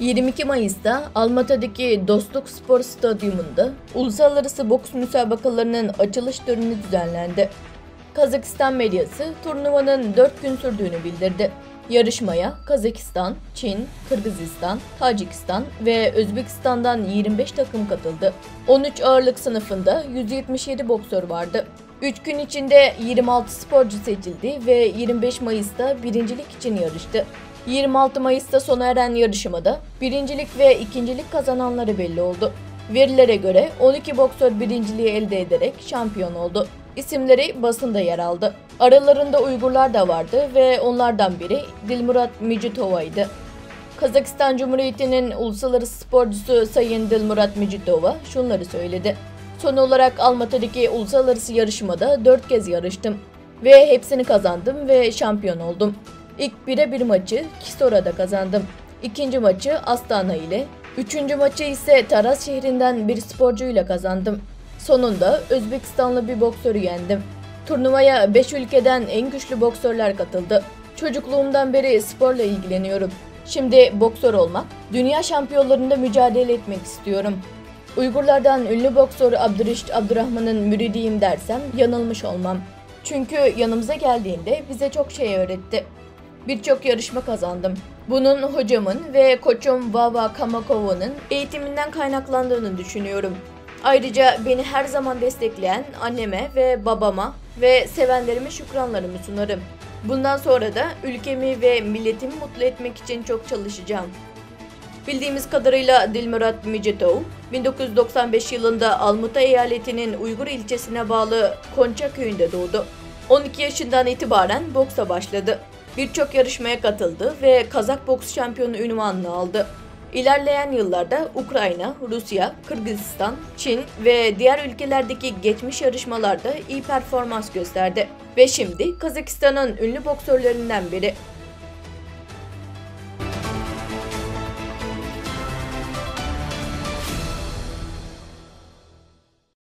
22 Mayıs'ta Almata'daki Dostluk Spor Stadyumunda uluslararası boks müsabakalarının açılış töreni düzenlendi. Kazakistan medyası turnuvanın 4 gün sürdüğünü bildirdi. Yarışmaya Kazakistan, Çin, Kırgızistan, Tacikistan ve Özbekistan'dan 25 takım katıldı. 13 ağırlık sınıfında 177 boksör vardı. 3 gün içinde 26 sporcu seçildi ve 25 Mayıs'ta birincilik için yarıştı. 26 Mayıs'ta sona eren yarışmada birincilik ve ikincilik kazananları belli oldu. Verilere göre 12 boksör birinciliği elde ederek şampiyon oldu. İsimleri basında yer aldı. Aralarında Uygurlar da vardı ve onlardan biri Dilmurat Mijitova'ydı. Kazakistan Cumhuriyeti'nin uluslararası sporcusu Sayın Dilmurat Mijitova şunları söyledi. Son olarak Almata'daki uluslararası yarışmada 4 kez yarıştım ve hepsini kazandım ve şampiyon oldum. İlk birebir maçı Kisora'da kazandım. İkinci maçı Astana ile, üçüncü maçı ise Taraz şehrinden bir sporcuyla kazandım. Sonunda Özbekistanlı bir boksörü yendim. Turnuvaya 5 ülkeden en güçlü boksörler katıldı. Çocukluğumdan beri sporla ilgileniyorum. Şimdi boksör olmak, dünya şampiyonlarında mücadele etmek istiyorum. Uygurlardan ünlü boksör Abdurreşit Abdurrahman'ın müridiyim dersem yanılmış olmam. Çünkü yanımıza geldiğinde bize çok şey öğretti. Birçok yarışma kazandım. Bunun hocamın ve koçum Vava Kamakova'nın eğitiminden kaynaklandığını düşünüyorum. Ayrıca beni her zaman destekleyen anneme ve babama ve sevenlerime şükranlarımı sunarım. Bundan sonra da ülkemi ve milletimi mutlu etmek için çok çalışacağım. Bildiğimiz kadarıyla Dilmurat Mijitov, 1995 yılında Almuta eyaletinin Uygur ilçesine bağlı Konça köyünde doğdu. 12 yaşından itibaren boksa başladı. Birçok yarışmaya katıldı ve Kazak boks şampiyonu unvanını aldı. İlerleyen yıllarda Ukrayna, Rusya, Kırgızistan, Çin ve diğer ülkelerdeki geçmiş yarışmalarda iyi performans gösterdi ve şimdi Kazakistan'ın ünlü boksörlerinden biri.